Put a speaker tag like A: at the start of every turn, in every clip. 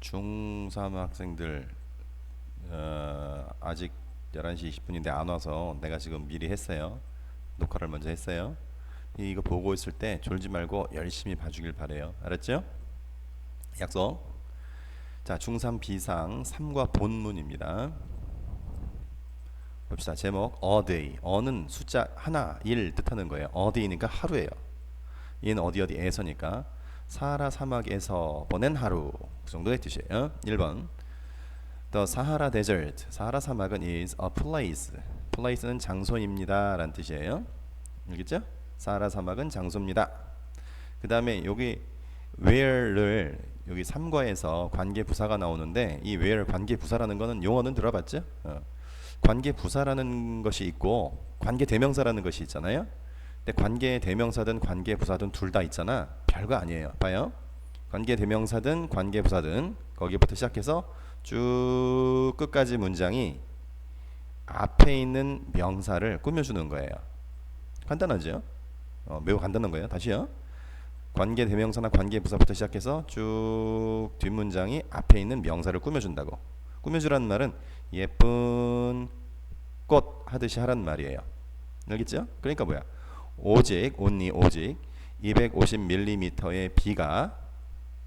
A: 중3 학생들 아직 11시 20분인데 안 와서 내가 지금 미리 했어요. 녹화를 먼저 했어요. 이거 보고 있을 때 졸지 말고 열심히 봐주길 바래요. 알았죠? 약속. 자, 중3 비상 3과 본문입니다. 봅시다. 제목 a day. a는 숫자 하나, 일 뜻하는 거예요. a day니까 하루예요. 얘는 어디 어디에서니까 사하라 사막에서 보낸 하루, 그 정도의 뜻이에요. 1번 The Sahara Desert. 사하라 사막은 is a place. place는 장소입니다 라는 뜻이에요. 알겠죠? 사하라 사막은 장소입니다. 그 다음에 여기 where를 여기 3과에서 관계부사가 나오는데 이 where 관계부사라는 거는 용어는 들어봤죠? 관계부사라는 것이 있고 관계대명사라는 것이 있잖아요. 근데 관계대명사든 관계부사든 둘 다 있잖아. 별거 아니에요. 봐요. 관계대명사든 관계부사든 거기부터 시작해서 쭉 끝까지 문장이 앞에 있는 명사를 꾸며주는 거예요. 간단하죠? 매우 간단한 거예요. 다시요. 관계대명사나 관계부사부터 시작해서 쭉 뒷문장이 앞에 있는 명사를 꾸며준다고. 꾸며주라는 말은 예쁜 꽃 하듯이 하란 말이에요. 알겠죠? 그러니까 뭐야? 오직 오직 250mm의 비가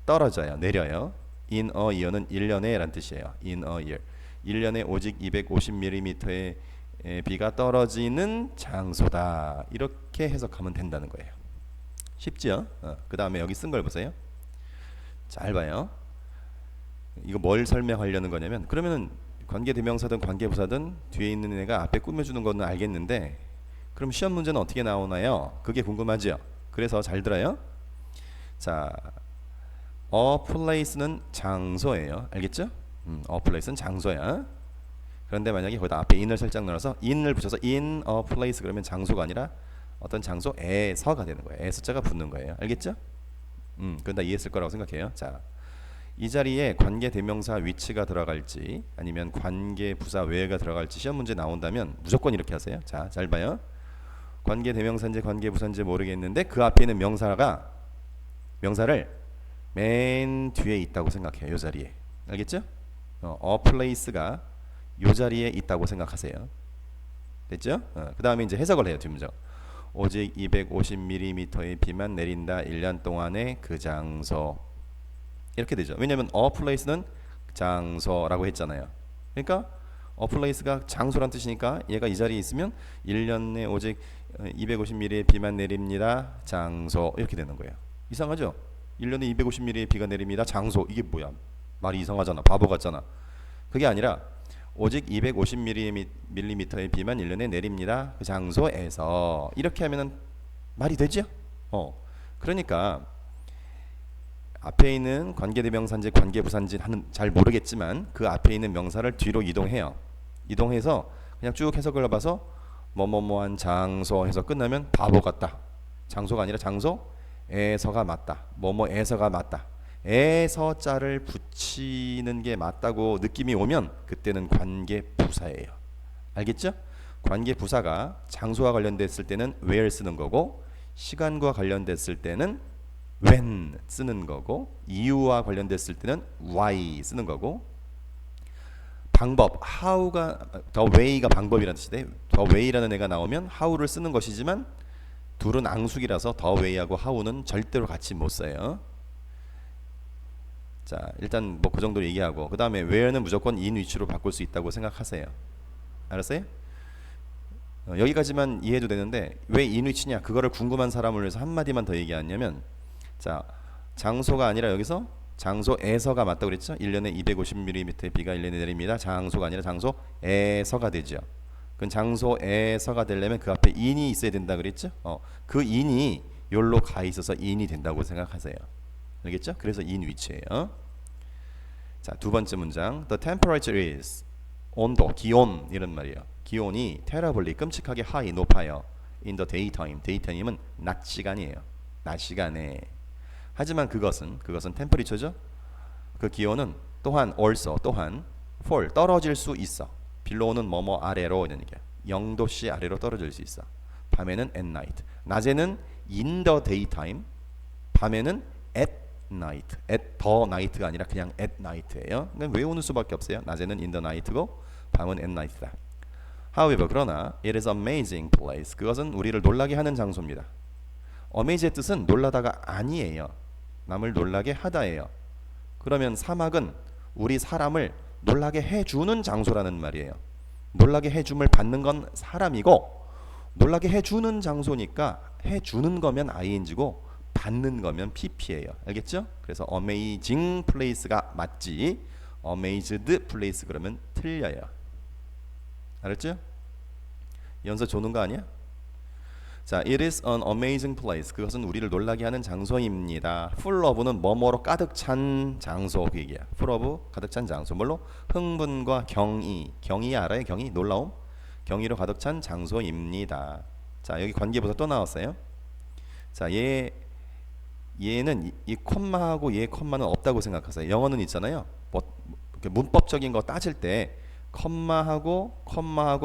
A: 떨어져요. 내려요. In a year는 1년에 라는 뜻이에요. In a year. 1년에 오직 250mm의 비가 떨어지는 장소다. 이렇게 해석하면 된다는 거예요. 쉽죠? 그 다음에 여기 쓴 걸 보세요. 잘 봐요. 이거 뭘 설명하려는 거냐면 그러면은 관계대명사든 관계부사든 뒤에 있는 애가 앞에 꾸며주는 거는 알겠는데 그럼 시험 문제는 어떻게 나오나요? 그게 궁금하죠? 그래서 잘 들어요. 자, a place는 장소예요. 알겠죠? a place는 장소야. 그런데 만약에 거기다 앞에 in을 살짝 넣어서 in을 붙여서 in a place 그러면 장소가 아니라 어떤 장소에서가 되는 거예요. 에 숫자가 붙는 거예요. 알겠죠? 그건 다 이해했을 거라고 생각해요. 자, 이 자리에 관계대명사 위치가 들어갈지 아니면 관계부사 외가 들어갈지 시험 문제 나온다면 무조건 이렇게 하세요. 자, 잘 봐요. 관계대명사인지 관계부사인지 모르겠는데 그 앞에 있는 명사를 맨 뒤에 있다고 생각해요. 이 자리에. 알겠죠? a place가 이 자리에 있다고 생각하세요. 됐죠? 그 다음에 이제 해석을 해요. 뒷문장. 오직 250mm의 비만 내린다. 1년 동안의 그 장소. 이렇게 되죠. 왜냐하면 a place는 장소라고 했잖아요. 그러니까 a place가 장소란 뜻이니까 얘가 이 자리에 있으면 1년에 오직 250mm의 비만 내립니다. 장소 이렇게 되는 거예요. 이상하죠? 1년에 250mm의 비가 내립니다. 장소 이게 뭐야? 말이 이상하잖아. 바보 같잖아. 그게 아니라 오직 250mm의 비만 1년에 내립니다. 그 장소에서 이렇게 하면은 말이 되죠? 그러니까 앞에 있는 관계대명사인지 관계부사인지 잘 모르겠지만 그 앞에 있는 명사를 뒤로 이동해요. 이동해서 그냥 쭉 해석을 해봐서 뭐뭐뭐한 장소 해서 끝나면 바보 같다. 장소가 아니라 장소에서가 맞다. 뭐뭐에서가 맞다. 에서 자를 붙이는 게 맞다고 느낌이 오면 그때는 관계부사예요. 알겠죠? 관계부사가 장소와 관련됐을 때는 where 쓰는 거고 시간과 관련됐을 때는 when 쓰는 거고 이유와 관련됐을 때는 why 쓰는 거고 방법 how가 the way가 방법이라는 뜻인데 the way라는 애가 나오면 how를 쓰는 것이지만 둘은 앙숙이라서 the way하고 how는 절대로 같이 못 써요. 자, 일단 뭐 그 정도로 얘기하고 그 다음에 where는 무조건 in 위치로 바꿀 수 있다고 생각하세요. 알았어요? 여기까지만 이해해도 되는데 왜 in 위치냐 그거를 궁금한 사람을 위해서 한마디만 더 얘기하냐면 자, 장소가 아니라 여기서 장소에서가 맞다고 그랬죠? 1년에 250mm의 비가 1년에 내립니다. 장소가 아니라 장소에서가 되죠. 그럼 장소에서가 되려면 그 앞에 in이 있어야 된다 그랬죠? 그 in이 여기로 가 있어서 in이 된다고 생각하세요. 알겠죠? 그래서 in 위치예요. 자, 두 번째 문장. The temperature is 온도, 기온 이런 말이에요. 기온이 terribly 끔찍하게 high 높아요. In the daytime. daytime은 낮 시간이에요. 낮 시간에. 하지만 그것은 temperature죠. 그 기온은 또한 also 또한 fall 떨어질 수 있어. below는 뭐뭐 아래로 이런 얘기야. 0도씨 아래로 떨어질 수 있어. 밤에는 at night. 낮에는 in the daytime. 밤에는 at night. at the night가 아니라 그냥 at night예요. 그러니까 외우는 수밖에 없어요. 낮에는 in the night고 밤은 at night다. However, 그러나 it is amazing place. 그것은 우리를 놀라게 하는 장소입니다. amaze의 뜻은 놀라다가 아니에요. 남을 놀라게 하다예요. 그러면 사막은 우리 사람을 놀라게 해주는 장소라는 말이에요. 놀라게 해줌을 받는 건 사람이고 놀라게 해주는 장소니까 해주는 거면 ing고 받는 거면 pp예요. 알겠죠? 그래서 amazing place가 맞지 amazed place 그러면 틀려요. 알았죠? 연서 조는 거 아니야? 자, it is an amazing place. 그것은 우리를 놀라게 하는 장소입니다. full of는 뭐뭐로 가득 찬 장소 그 얘기야. full of 가득 찬 장소. 뭘로? 흥분과 경의. 경의 알아요? 경의? 놀라움? 경의로 가득 찬 장소입니다. 자, 여기 관계부사 또 나왔어요. 자, 얘는 이 콤마하고 얘 콤마는 없다고 생각하세요. 영어는 있잖아요. 뭐 문법적인 거 따질 때 콤마하고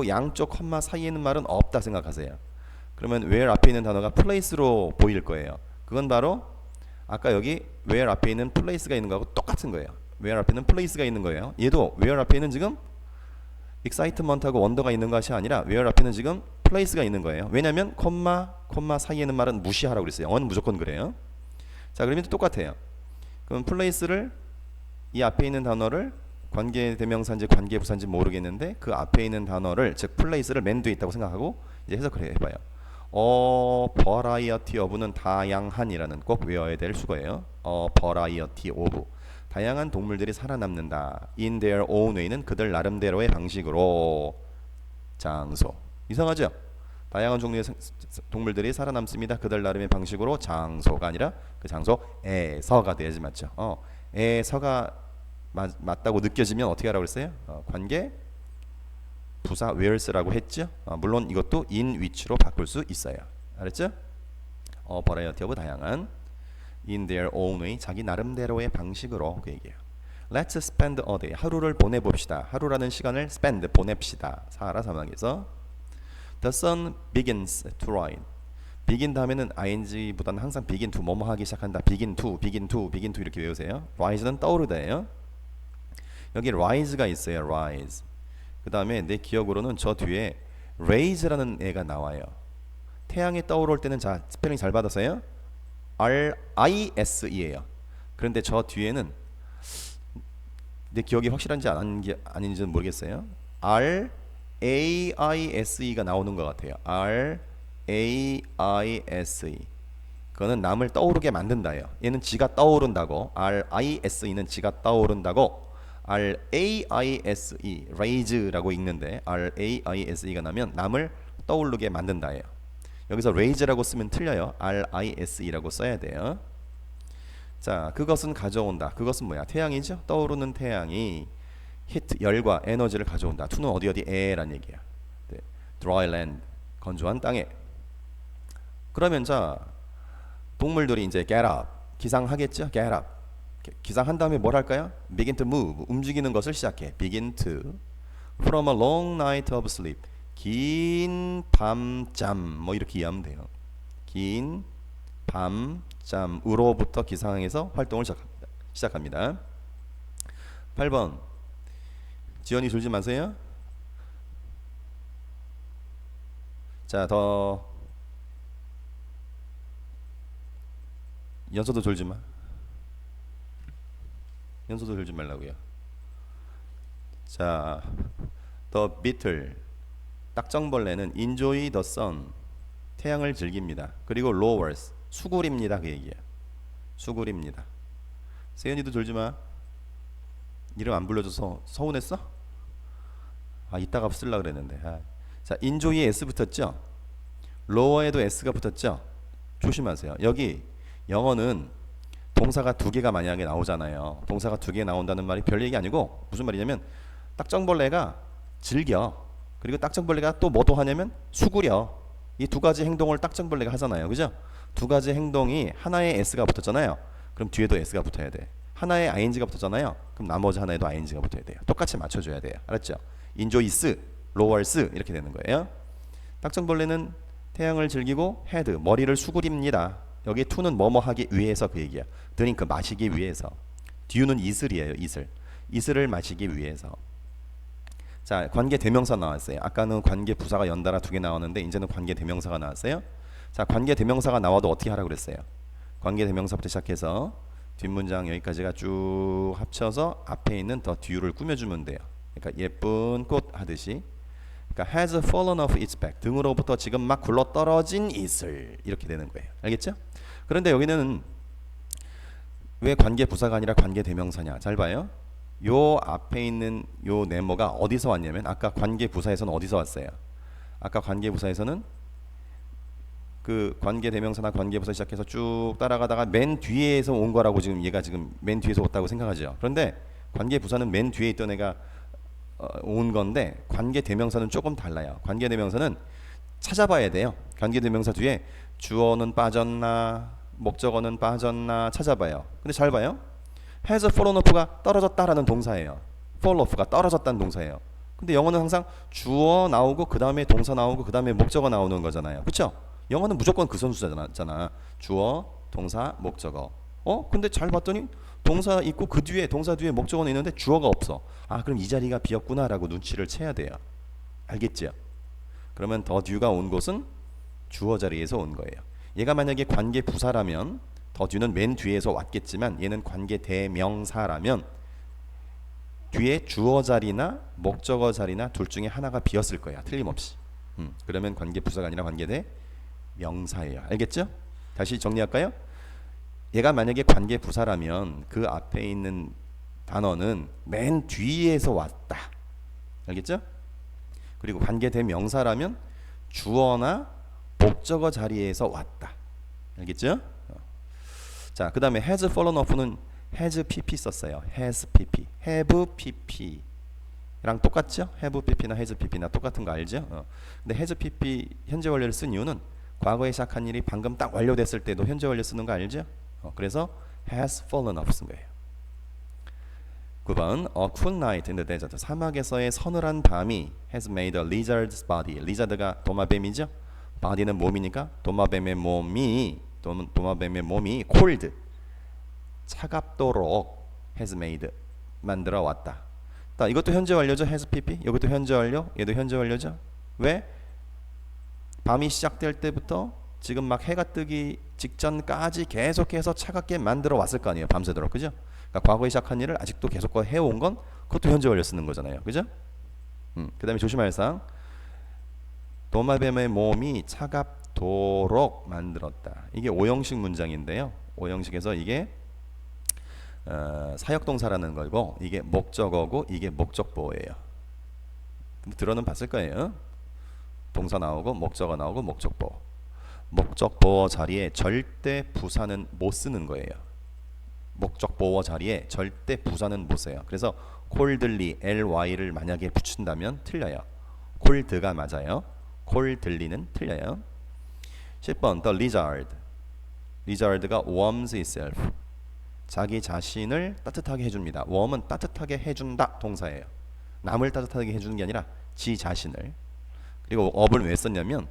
A: 양쪽 콤마 사이에 있는 말은 없다 생각하세요. 그러면 where 앞에 있는 단어가 place로 보일 거예요. 그건 바로 아까 여기 where 앞에 있는 place가 있는 거하고 똑같은 거예요. where 앞에 있는 place가 있는 거예요. 얘도 where 앞에 있는 지금 excitement하고 wonder가 있는 것이 아니라 where 앞에는 지금 place가 있는 거예요. 왜냐하면 콤마 사이에 있는 말은 무시하라고 그랬어요. 영어는 무조건 그래요. 자, 그러면 똑같아요. 그럼 place를 이 앞에 있는 단어를 관계대명사인지 관계부사인지 모르겠는데 그 앞에 있는 단어를 즉 place를 맨 뒤에 있다고 생각하고 이제 해석을 해봐요. variety of는 다양한이라는 꼭 외워야 될 수거예요. variety of 다양한 동물들이 살아남는다. in their own way는 그들 나름대로의 방식으로 장소. 이상하죠? 다양한 종류의 동물들이 살아남습니다. 그들 나름의 방식으로 장소가 아니라 그 장소에서가 돼야지 맞죠? 에서가 맞다고 느껴지면 어떻게 하라고 그랬어요? 관계 부사 where's라고 했죠. 물론 이것도 in which로 바꿀 수 있어요. 알았죠? variety of 다양한 in their own way 자기 나름대로의 방식으로 그 얘기예요. Let's spend a day 하루를 보내봅시다. 하루라는 시간을 spend 보냅시다. 사하라 사막에서 The sun begins to rise. begin 다음에는 ing보다는 항상 begin to 뭐뭐 하기 시작한다. begin to 이렇게 외우세요. rise는 떠오르다예요. 여기 rise가 있어요. rise. 그 다음에 내 기억으로는 저 뒤에 raise라는 애가 나와요. 태양이 떠오를 때는 자 스펠링 잘 받았어요. R-I-S-E예요. 그런데 저 뒤에는 내 기억이 확실한지 아닌지는 모르겠어요. R-A-I-S-E가 나오는 것 같아요. R-A-I-S-E. 그거는 남을 떠오르게 만든다예요. 얘는 지가 떠오른다고. R-I-S-E는 지가 떠오른다고. R-A-I-S-E, raise라고 읽는데 R-A-I-S-E가 나면 남을 떠오르게 만든다예요. 여기서 raise라고 쓰면 틀려요. R-I-S-E라고 써야 돼요. 자, 그것은 가져온다. 그것은 뭐야? 태양이죠. 떠오르는 태양이 heat, 열과 에너지를 가져온다. to는 어디에라는 얘기야. 네. dry land, 건조한 땅에. 그러면 자, 동물들이 이제 get up, 기상하겠죠? get up. 기상한 다음에 뭘 할까요? begin to move, 움직이는 것을 시작해. begin to from a long night of sleep, 긴 밤잠 뭐 이렇게 이해하면 돼요. 긴 밤잠으로부터 기상해서 활동을 시작합니다. 8번 지연이 졸지 마세요. 자, 더 연서도 졸지 마. 연소도 들지 말라고요. 자, the beetle 딱정벌레는 enjoy the sun 태양을 즐깁니다. 그리고 lowers 수구립니다. 그 얘기야. 수구립니다. 세연이도 졸지 마. 이름 안 불러줘서 서운했어? 이따가 쓰려고 그랬는데. 자, enjoy에 s 붙었죠. lower에도 s가 붙었죠. 조심하세요. 여기 영어는 동사가 두 개가 만약에 나오잖아요. 동사가 두 개 나온다는 말이 별 얘기 아니고 무슨 말이냐면 딱정벌레가 즐겨. 그리고 딱정벌레가 또 뭐도 하냐면 수구려. 이 두 가지 행동을 딱정벌레가 하잖아요. 그죠? 두 가지 행동이 하나에 s가 붙었잖아요. 그럼 뒤에도 s가 붙어야 돼. 하나에 ing가 붙었잖아요. 그럼 나머지 하나에도 ing가 붙어야 돼요. 똑같이 맞춰줘야 돼요. 알았죠? enjoys, lowers 이렇게 되는 거예요. 딱정벌레는 태양을 즐기고 head 머리를 수그립니다. 여기 to는 뭐뭐 하기 위해서 그 얘기야. 드링크 마시기 위해서. due는 이슬이에요. 이슬. 이슬을 마시기 위해서. 자, 관계 대명사 나왔어요. 아까는 관계 부사가 연달아 두 개 나왔는데 이제는 관계 대명사가 나왔어요. 자, 관계 대명사가 나와도 어떻게 하라고 그랬어요? 관계 대명사부터 시작해서 뒷문장 여기까지가 쭉 합쳐서 앞에 있는 더 due를 꾸며주면 돼요. 그러니까 예쁜 꽃 하듯이. 그러니까 has fallen off its back. 등으로부터 지금 막 굴러 떨어진 이슬. 이렇게 되는 거예요. 알겠죠? 그런데 여기는 왜 관계 부사가 아니라 관계 대명사냐? 잘 봐요. 요 앞에 있는 요 네모가 어디서 왔냐면 아까 관계 부사에서는 어디서 왔어요? 아까 관계 부사에서는 그 관계 대명사나 관계 부사 시작해서 쭉 따라가다가 맨 뒤에서 온 거라고 지금 얘가 지금 맨 뒤에서 왔다고 생각하죠. 그런데 관계 부사는 맨 뒤에 있던 애가 온 건데 관계 대명사는 조금 달라요. 관계 대명사는 찾아봐야 돼요. 관계 대명사 뒤에 주어는 빠졌나 목적어는 빠졌나 찾아봐요. 근데 잘 봐요. has fallen off가 떨어졌다라는 동사예요. fall off가 떨어졌다는 동사예요. 근데 영어는 항상 주어 나오고 그 다음에 동사 나오고 그 다음에 목적어 나오는 거잖아요. 그렇죠? 영어는 무조건 그 선수잖아. 주어, 동사, 목적어. 근데 잘 봤더니 동사 있고 그 뒤에 동사 뒤에 목적어는 있는데 주어가 없어. 아, 그럼 이 자리가 비었구나라고 눈치를 채야 돼요. 알겠죠? 그러면 더 듀가 온 곳은 주어 자리에서 온 거예요. 얘가 만약에 관계 부사라면 더 듀는 맨 뒤에서 왔겠지만 얘는 관계 대명사라면 뒤에 주어 자리나 목적어 자리나 둘 중에 하나가 비었을 거야. 틀림없이. 그러면 관계 부사가 아니라 관계 대명사예요. 알겠죠? 다시 정리할까요? 얘가 만약에 관계 부사라면 그 앞에 있는 단어는 맨 뒤에서 왔다. 알겠죠? 그리고 관계 대명사라면 주어나 목적어 자리에서 왔다. 알겠죠? 자, 그 다음에 has fallen off는 has pp 썼어요. has pp, have pp랑 똑같죠? have pp나 has pp나 똑같은 거 알죠? 근데 has pp 현재 완료를 쓴 이유는 과거에 시작한 일이 방금 딱 완료됐을 때도 현재 완료 쓰는 거 알죠? 그래서 has fallen off 쓴 거예요. 9번 A cool night in the desert. 사막에서의 서늘한 밤이 has made a lizard's body. 리자드가 도마뱀이죠? body는 몸이니까 도마뱀의 몸이 cold 차갑도록 has made 만들어 왔다. 이것도 현재 완료죠. has pp. 이것도 현재 완료. 얘도 현재 완료죠. 왜? 밤이 시작될 때부터 지금 막 해가 뜨기 직전까지 계속해서 차갑게 만들어 왔을 거 아니에요. 밤새도록. 그죠? 그러니까 과거에 시작한 일을 아직도 계속 해온 건 그것도 현재 완료 쓰는 거잖아요. 그죠? 그 다음에 조심할 사항. 도마뱀의 몸이 차갑도록 만들었다. 이게 오형식 문장인데요. 오형식에서 이게 사역동사라는 거고 이게 목적어고 이게 목적보호예요. 들어는 봤을 거예요. 동사 나오고 목적어 나오고 목적보호. 목적보호 자리에 절대 부사는 못 쓰는 거예요. 목적보호 자리에 절대 부사는 못 써요. 그래서 coldly ly를 만약에 붙인다면 틀려요. cold가 맞아요. coldly는 틀려요. 10번 The lizard. lizard가 warms itself. 자기 자신을 따뜻하게 해줍니다. warm은 따뜻하게 해준다 동사예요. 남을 따뜻하게 해주는 게 아니라 지 자신을. 그리고 up을 왜 썼냐면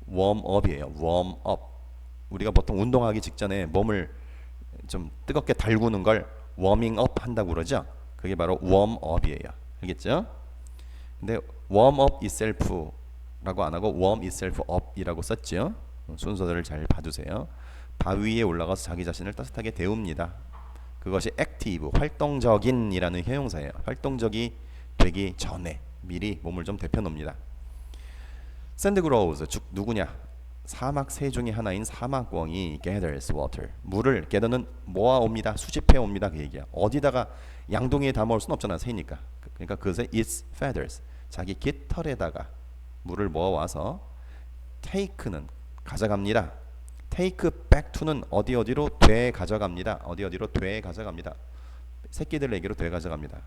A: warm up이에요. warm up. 우리가 보통 운동하기 직전에 몸을 좀 뜨겁게 달구는 걸 warming up 한다고 그러죠. 그게 바로 warm up이에요. 알겠죠? 근데 warm up itself 라고 안 하고 warm itself up이라고 썼죠. 순서들을 잘 봐두세요. 바위에 올라가서 자기 자신을 따뜻하게 데웁니다. 그것이 active, 활동적인이라는 형용사예요. 활동적이 되기 전에 미리 몸을 좀 데펴놓습니다. Sand grows, 즉 누구냐? 사막 새 중에 하나인 사막꿩이 gathers water. 물을 gather는 모아옵니다. 수집해 옵니다. 그 얘기야. 어디다가 양동이에 담아올 수는 없잖아. 새니까. 그러니까 그것에 its feathers, 자기 깃털에다가 물을 모아와서 take는 가져갑니다. take back to는 어디로 돼 가져갑니다. 어디로 돼 가져갑니다. 새끼들에게로 돼 가져갑니다.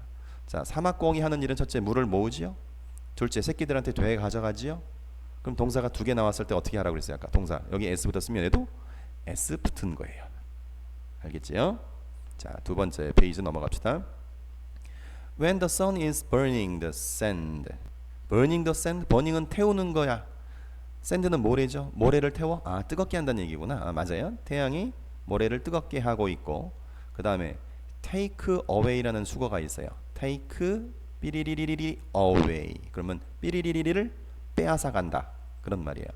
A: 자, 사막꿩이 하는 일은 첫째 물을 모으지요. 둘째 새끼들한테 돼 가져가지요. 그럼 동사가 두 개 나왔을 때 어떻게 하라고 그랬어요? 아까 동사 여기 s 붙었으면 얘도 s 붙은 거예요. 알겠지요? 자, 두 번째 페이지 넘어갑시다. When the sun is burning the sand. burning the sand, burning은 태우는 거야. 샌드는 모래죠. 모래를 태워? 아, 뜨겁게 한다는 얘기구나. 아, 맞아요. 태양이 모래를 뜨겁게 하고 있고, 그 다음에 take away라는 수거가 있어요. take 삐리리리리 away. 그러면 삐리리리리를 빼앗아 간다. 그런 말이에요.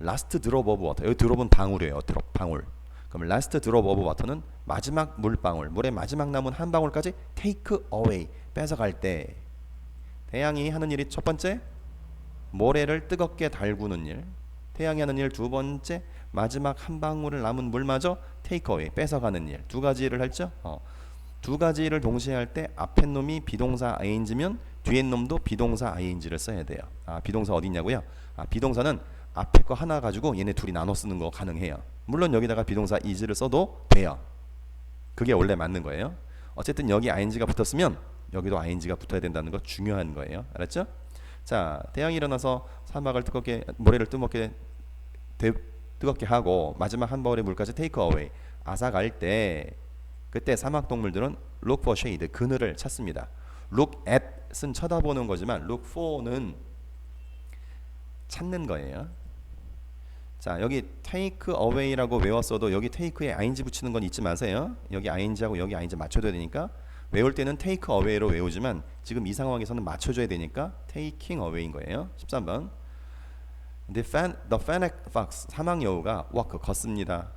A: last drop of water. 여기 드롭은 방울이에요. 드롭, 방울. 그럼 last drop of water는 마지막 물방울, 물의 마지막 남은 한 방울까지 take away, 뺏어갈 때 태양이 하는 일이 첫 번째, 모래를 뜨겁게 달구는 일. 태양이 하는 일 두 번째, 마지막 한 방울을 남은 물마저 take away, 뺏어가는 일. 두 가지 일을 했죠. 두 가지 일을 동시에 할 때 앞에 놈이 비동사 ing면 뒤에 놈도 비동사 ing를 써야 돼요. 아, 비동사 어디 있냐고요? 아, 비동사는 앞에 거 하나 가지고 얘네 둘이 나눠 쓰는 거 가능해요. 물론 여기다가 비동사 is를 써도 돼요. 그게 원래 맞는 거예요. 어쨌든 여기 ing가 붙었으면 여기도 ing가 붙어야 된다는 거 중요한 거예요. 알았죠? 자, 태양이 일어나서 사막을 뜨겁게, 모래를 뜨겁게 하고 마지막 한 방울의 물까지 take away, 앗아갈 때 그때 사막 동물들은 look for shade, 그늘을 찾습니다. look at은 쳐다보는 거지만 look for는 찾는 거예요. 자, 여기 take away라고 외웠어도 여기 take에 ing 붙이는 건 잊지 마세요. 여기 ing하고 여기 ing 맞춰줘야 되니까 외울 때는 take away로 외우지만 지금 이 상황에서는 맞춰줘야 되니까 taking away인 거예요. 13번 The fennec fox, 사막 여우가 walk, 걷습니다.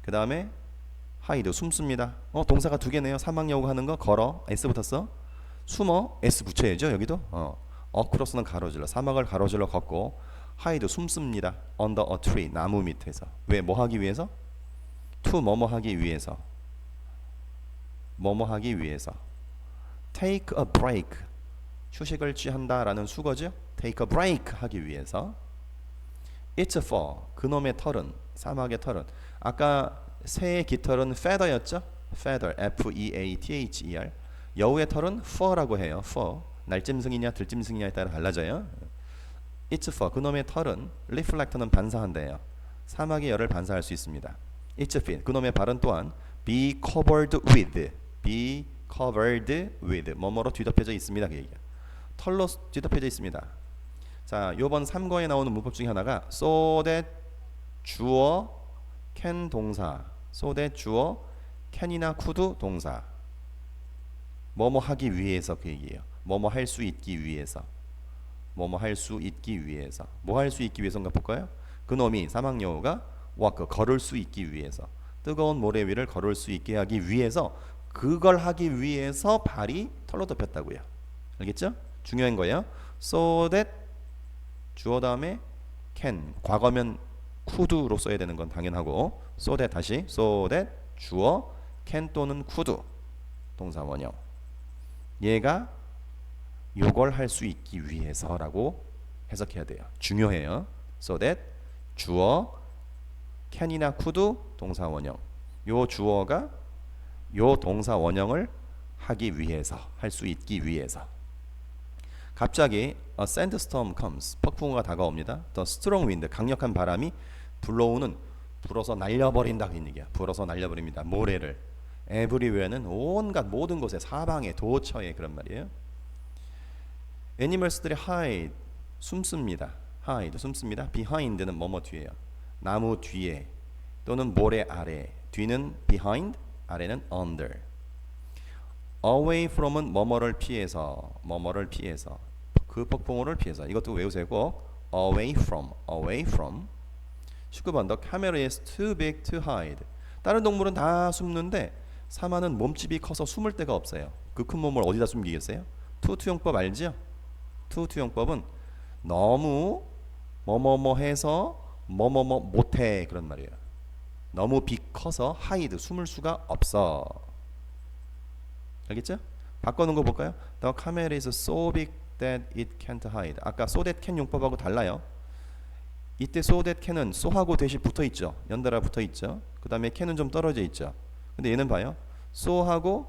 A: 그 다음에 hide, 숨습니다. 동사가 두 개네요. 사막 여우가 하는 거 걸어, s 붙었어. 숨어, s 붙여야죠. 여기도 across는 가로질러, 사막을 가로질러 걷고, hide, 숨습니다. under a tree, 나무 밑에서. 왜? 뭐 하기 위해서? to 뭐뭐 하기 위해서. 뭐뭐 하기 위해서. take a break, 휴식을 취한다라는 수거죠. take a break 하기 위해서. it's for, 그놈의 털은, 사막의 털은. 아까 새의 깃털은 feather였죠. feather, f-e-a-t-h-e-r. 여우의 털은 fur라고 해요. fur. 날짐승이냐 들짐승이냐에 따라 달라져요. it's for, 그놈의 털은 reflect는 반사한대요. 사막의 열을 반사할 수 있습니다. it's fit, 그놈의 발은 또한 be covered with, 뭐뭐로 뒤덮여져 있습니다. 그 얘기야. 털로 뒤덮여져 있습니다. 자, 요번 3거에 나오는 문법 중에 하나가 so that, 주어, can 동사, so that 주어, can이나 could 동사. 뭐뭐 하기 위해서 그 얘기예요. 뭐뭐 할 수 있기 위해서. 뭐뭐 할 수 있기 위해서. 뭐 할 수 있기 위해서인가 볼까요? 그놈이 사막 여우가 walk, 걸을 수 있기 위해서. 뜨거운 모래 위를 걸을 수 있게 하기 위해서, 그걸 하기 위해서 발이 털로 덮였다고요. 알겠죠? 중요한 거예요. so that 주어 다음에 can, 과거면 could로 써야 되는 건 당연하고, so that 다시 so that 주어 can 또는 could 동사 원형. 얘가 요걸 할 수 있기 위해서라고 해석해야 돼요. 중요해요. so that 주어 can이나 could 동사 원형. 요 주어가 요 동사 원형을 하기 위해서, 할 수 있기 위해서. 갑자기 a sandstorm comes, 폭풍우가 다가옵니다. the strong wind, 강력한 바람이 불어서 날려버린다 그 얘기야. 불어서 날려버립니다. 모래를. everywhere는 온갖 모든 곳에, 사방에, 도처에, 그런 말이에요. 애니멀스들이 hide, 숨습니다. hide, 숨습니다. behind는 뭐뭐 뒤에요. 나무 뒤에 또는 모래 아래. 뒤는 behind, 아래는 under. away from은 뭐뭐를 피해서, 뭐뭐를 피해서, 그 폭풍우를 피해서. 이것도 외우세요. 꼭 away from. 19번 The camel is too big to hide. 다른 동물은 다 숨는데 사마는 몸집이 커서 숨을 데가 없어요. 그 큰 몸을 어디다 숨기겠어요? 투투용법 알죠? 투투용법은 너무 뭐뭐뭐 해서 뭐뭐뭐 못해, 그런 말이에요. 너무 빅 커서 hide, 숨을 수가 없어. 알겠죠? 바꿔놓은 거 볼까요? The camel is so big that it can't hide. 아까 so that can 용법하고 달라요. 이때 so that can은 so하고 대시 붙어있죠. 연달아 붙어있죠. 그 다음에 can은 좀 떨어져 있죠. 근데 얘는 봐요. so하고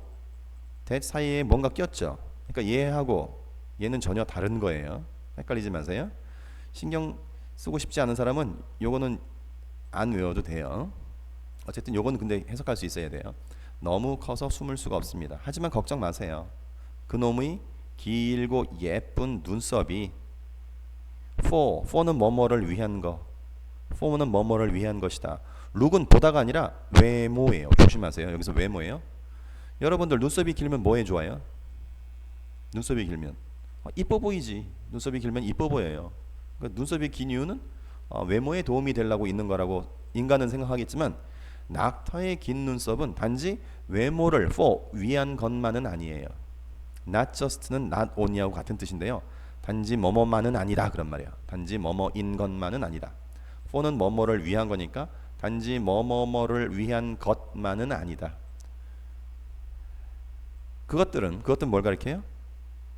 A: that 사이에 뭔가 꼈죠. 그러니까 얘하고 얘는 전혀 다른 거예요. 헷갈리지 마세요. 신경 쓰고 싶지 않은 사람은 요거는 안 외워도 돼요. 어쨌든 요거는 근데 해석할 수 있어야 돼요. 너무 커서 숨을 수가 없습니다. 하지만 걱정 마세요. 그놈의 길고 예쁜 눈썹이 for는 뭐뭐를 위한 거. for는 뭐뭐를 위한 것이다. look은 보다가 아니라 외모예요. 조심하세요. 여기서 외모예요. 여러분들 눈썹이 길면 뭐에 좋아요? 눈썹이 길면 이뻐 보이지. 눈썹이 길면 이뻐 보여요. 그러니까 눈썹이 긴 이유는 외모에 도움이 되려고 있는 거라고 인간은 생각하겠지만 낙타의 긴 눈썹은 단지 외모를 for 위한 것만은 아니에요. not just는 not only하고 같은 뜻인데요. 단지 뭐뭐만은 아니다 그런 말이야. 단지 뭐뭐인 것만은 아니다. for는 뭐뭐를 위한 거니까 단지 뭐뭐뭐를 위한 것만은 아니다. 그것들은 뭘 가리켜요?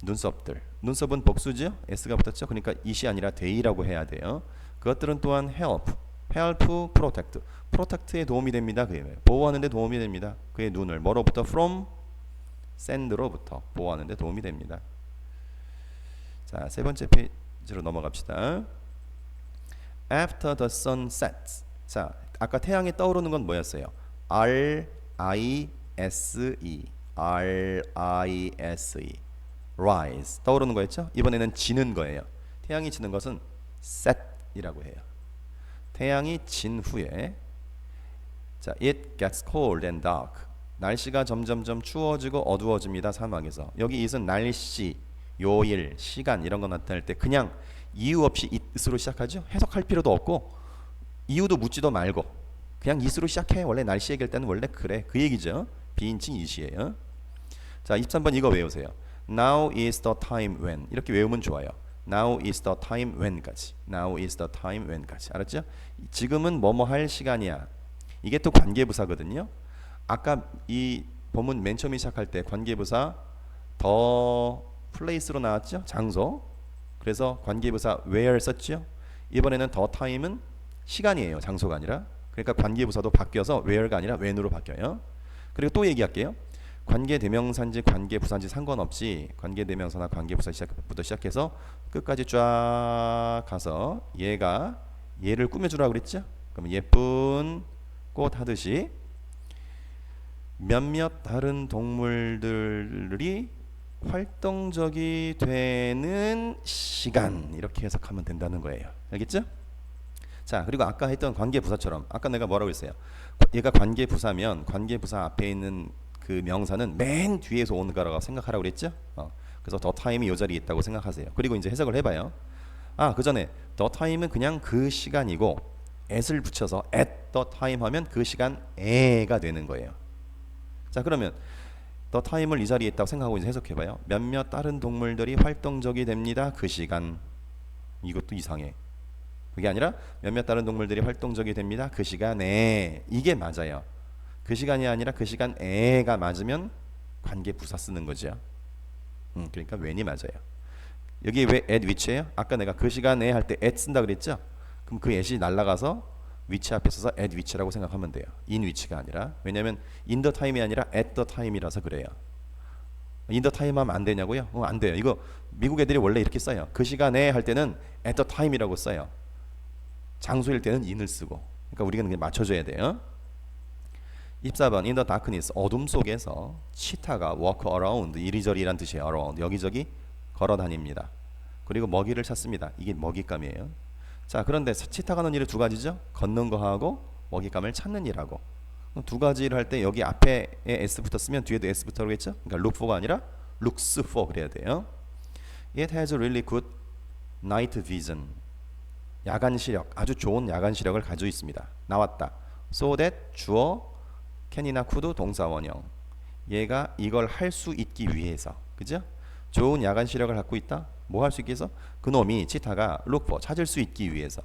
A: 눈썹들. 눈썹은 복수죠. s가 붙었죠. 그러니까 it이 아니라 they라고 해야 돼요. 그것들은 또한 help, protect. protect에 도움이 됩니다. 그게 보호하는 데 도움이 됩니다. 그의 눈을 뭐로부터? from sand로부터 보호하는 데 도움이 됩니다. 자, 세 번째 페이지로 넘어갑시다. After the sun sets. 자, 아까 태양이 떠오르는 건 뭐였어요? R-I-S-E rise 떠오르는 거였죠? 이번에는 지는 거예요. 태양이 지는 것은 set이라고 해요. 태양이 진 후에 자, it gets cold and dark. 날씨가 점점점 추워지고 어두워집니다. 사막에서. 여기 it은 날씨, 요일, 시간 이런 거 나타낼 때 그냥 이유 없이 it으로 시작하죠. 해석할 필요도 없고 이유도 묻지도 말고 그냥 it으로 시작해. 원래 날씨 얘기할 때는 원래 그래. 그 얘기죠. 비인칭 it이에요. 자, 23번 이거 외우세요. Now is the time when. 이렇게 외우면 좋아요. Now is the time when까지. Now is the time when까지. 알았죠? 지금은 뭐뭐 할 시간이야. 이게 또 관계부사거든요. 아까 이 본문 맨 처음에 시작할 때 관계부사 the place로 나왔죠? 장소. 그래서 관계부사 where 썼죠? 이번에는 the time은 시간이에요. 장소가 아니라. 그러니까 관계부사도 바뀌어서 where가 아니라 when으로 바뀌어요. 그리고 또 얘기할게요. 관계대명사인지 관계부사인지 상관없이 관계대명사나 관계부사 부터 시작해서 끝까지 쫙 가서 얘를 꾸며주라고 그랬죠? 그러면 예쁜 꽃 하듯이 몇몇 다른 동물들이 활동적이 되는 시간 이렇게 해석하면 된다는 거예요. 알겠죠? 자, 그리고 아까 했던 관계부사처럼 아까 내가 뭐라고 했어요? 얘가 관계부사면 관계부사 앞에 있는 그 명사는 맨 뒤에서 오는 거라고 생각하라고 그랬죠? 그래서 the time이 이 자리에 있다고 생각하세요. 그리고 이제 해석을 해봐요. 그 전에 the time은 그냥 그 시간이고 at을 붙여서 at the time 하면 그 시간에가 되는 거예요. 자, 그러면 the time을 이 자리에 있다고 생각하고 이제 해석해봐요. 몇몇 다른 동물들이 활동적이 됩니다. 그 시간. 이것도 이상해. 그게 아니라 몇몇 다른 동물들이 활동적이 됩니다. 그 시간에. 이게 맞아요. 그 시간이 아니라 그 시간에가 맞으면 관계부사 쓰는 거죠. 그러니까 when이 맞아요. 여기 왜 at which예요? 아까 내가 그 시간에 할 때 at 쓴다 그랬죠? 그럼 그 at이 날아가서 which 앞에 써서 at which라고 생각하면 돼요. in which가 아니라. 왜냐면 in the time이 아니라 at the time이라서 그래요. in the time 하면 안 되냐고요? 안 돼요. 이거 미국 애들이 원래 이렇게 써요. 그 시간에 할 때는 at the time이라고 써요. 장소일 때는 in을 쓰고. 그러니까 우리가 그냥 맞춰줘야 돼요. 24번 in the darkness 어둠 속에서 치타가 walk around 이리저리란 뜻이에요. around 여기저기 걸어 다닙니다. 그리고 먹이를 찾습니다. 이게 먹잇감이에요. 자, 그런데 치타가 하는 일이 두 가지죠. 걷는 거하고 먹잇감을 찾는 일하고. 두 가지를 할 때 여기 앞에 s 붙었으면 뒤에도 s 붙어겠죠. 그러니까 look for가 아니라 looks for 그래야 돼요. It has really good night vision. 야간 시력, 아주 좋은 야간 시력을 가지고 있습니다. 나왔다. So that 주어 can이나 could 동사원형. 얘가 이걸 할 수 있기 위해서, 그죠? 좋은 야간 시력을 갖고 있다. 뭐 할 수 있기 위해서? 그놈이 치타가 look for 찾을 수 있기 위해서.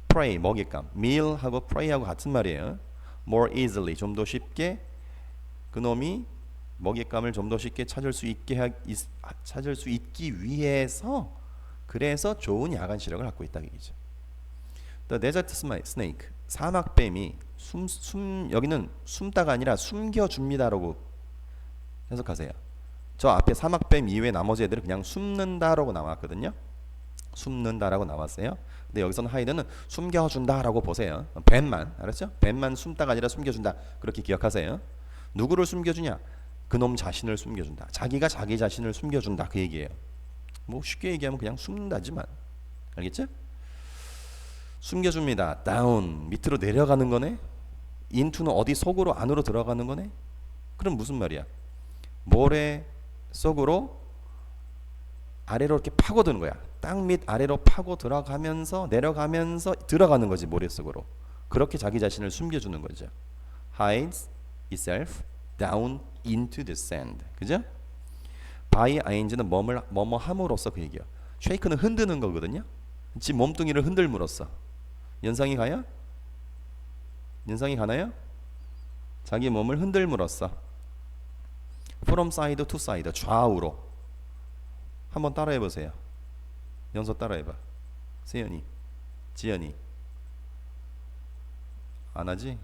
A: prey 먹잇감, meal하고 prey하고 같은 말이에요. more easily 좀 더 쉽게 그놈이 먹잇감을 좀 더 쉽게 찾을 수 있기 위해서 그래서 좋은 야간 시력을 갖고 있다 얘기죠. The desert snake 사막뱀이 여기는 숨다가 아니라 숨겨줍니다라고 해석하세요. 저 앞에 사막뱀 이외에 나머지 애들은 그냥 숨는다라고 나왔거든요. 숨는다라고 나왔어요. 근데 여기서는 하이드는 숨겨준다라고 보세요. 뱀만, 알았죠? 뱀만 숨다가 아니라 숨겨준다. 그렇게 기억하세요. 누구를 숨겨주냐? 그놈 자신을 숨겨준다. 자기가 자기 자신을 숨겨준다. 그 얘기예요. 뭐 쉽게 얘기하면 그냥 숨는다지만. 알겠죠? 숨겨줍니다. down 밑으로 내려가는 거네. into는 어디 속으로 안으로 들어가는 거네. 그럼 무슨 말이야? 모래 속으로 아래로 이렇게 파고드는 거야. 땅 밑 아래로 파고 들어가면서 내려가면서 들어가는 거지, 모래 속으로. 그렇게 자기 자신을 숨겨주는 거죠. hides itself down into the sand. 그죠? by ing는 뭐뭐 함으로써 그 얘기야. shake는 흔드는 거거든요. 지 몸뚱이를 흔들므로써. 연상이 가요? 연상이 가나요? 자기 몸을 흔들므로써. from side to side, 좌우로. 한번 따라해 보세요. 연서 따라해 봐. 세연이, 지연이. 안 하지?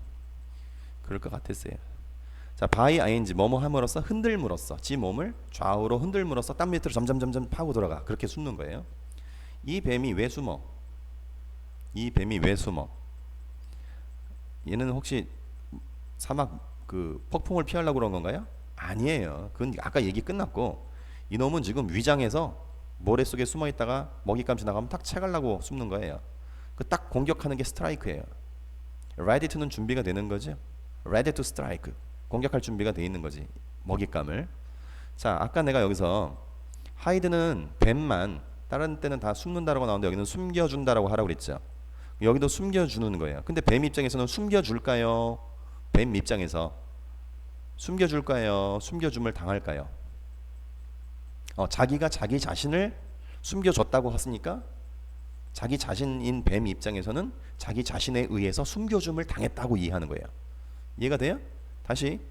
A: 그럴 것 같았어요. 자, by ing 뭐뭐 함으로써 흔들므로써 지 몸을 좌우로 흔들므로써 땅 밑으로 점점 파고 들어가. 그렇게 숨는 거예요. 이 뱀이 왜 숨어? 이 뱀이 왜 숨어? 얘는 혹시 사막 그 폭풍을 피하려고 그런 건가요? 아니에요. 그건 아까 얘기 끝났고, 이놈은 지금 위장해서 모래 속에 숨어 있다가 먹잇감 지나가면 딱 채가려고 숨는 거예요. 그 딱 공격하는 게 스트라이크예요. ready to는 준비가 되는 거죠. ready to strike. 공격할 준비가 돼 있는 거지, 먹잇감을. 자, 아까 내가 여기서 hide는 뱀만, 다른 때는 다 숨는다라고 나오는데 여기는 숨겨준다라고 하라고 그랬죠. 여기도 숨겨주는 거예요. 근데 뱀 입장에서는 숨겨줄까요? 뱀 입장에서 숨겨줄까요? 숨겨줌을 당할까요? 자기가 자기 자신을 숨겨줬다고 했으니까 자기 자신인 뱀 입장에서는 자기 자신에 의해서 숨겨줌을 당했다고 이해하는 거예요. 이해가 돼요? 다시,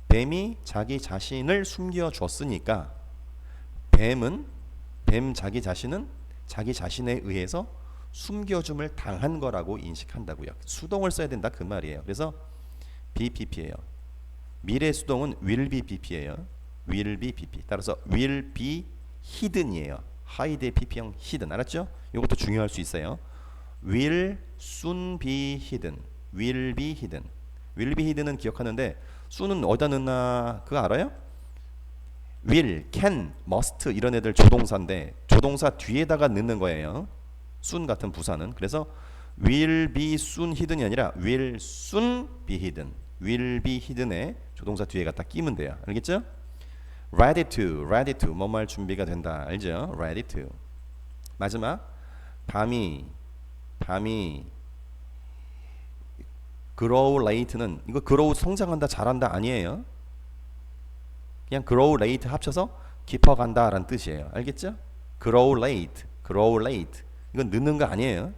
A: 뱀이 자기 자신을 숨겨줬으니까 뱀 자기 자신은 자기 자신에 의해서 숨겨줌을 당한 거라고 인식한다고요. 수동을 써야 된다 그 말이에요. 그래서 BPP예요. 미래 수동은 will be BP예요. will be BP. 따라서 will be hidden이에요. hide의 PP형 hidden. 알았죠? 이것도 중요할 수 있어요. will soon be hidden. will be hidden. will be hidden은 기억하는데 soon은 어디다 넣나 그거 알아요? will, can, must 이런 애들 조동사인데 조동사 뒤에다가 넣는 거예요. soon 같은 부사는. 그래서 will be soon hidden이 아니라 will soon be hidden. will be hidden에 조동사 뒤에 갖다 끼면 돼요. 알겠죠? ready to 뭐뭐 할 준비가 된다. 알죠? ready to. 마지막, 밤이 grow late는 이거 grow 성장한다 잘한다 아니에요. 그냥 grow late 합쳐서 깊어간다 라는 뜻이에요. 알겠죠? grow late 이건 늦는 거 아니에요.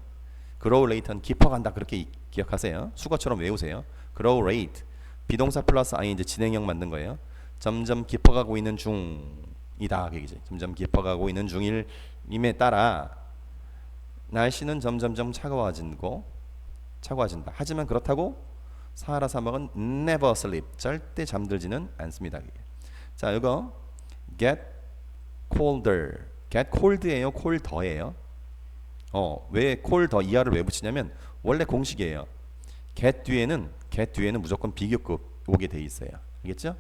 A: grow late는 깊어간다 그렇게 기억하세요. 수거처럼 외우세요. grow late 비동사 플러스 ing 진행형 만든 거예요. 점점 깊어가고 있는 중이다 그얘기지. 점점 깊어가고 있는 중임에 따라 날씨는 점점점 차가워진다. 하지만 그렇다고 사하라 사막은 never sleep 절대 잠들지는 않습니다. 자, 이거 get colder, get cold예요, colder예요. 왜 colder 이하를 왜 붙이냐면 원래 공식이에요. get 뒤에는 무조건 비교급 오게 돼 있어요. 알겠죠?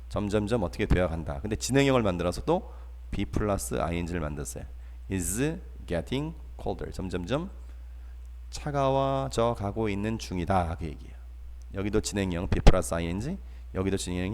A: 점점점 어떻게 되어 간다. 근데 진행형을 만들어서 또 be 플러스 ing를 만들었어요. is getting colder. 점점점 차가워져 가고 있는 중이다. 그 얘기예요. 여기도 진행형 be 플러스 ing, 여기도 진행형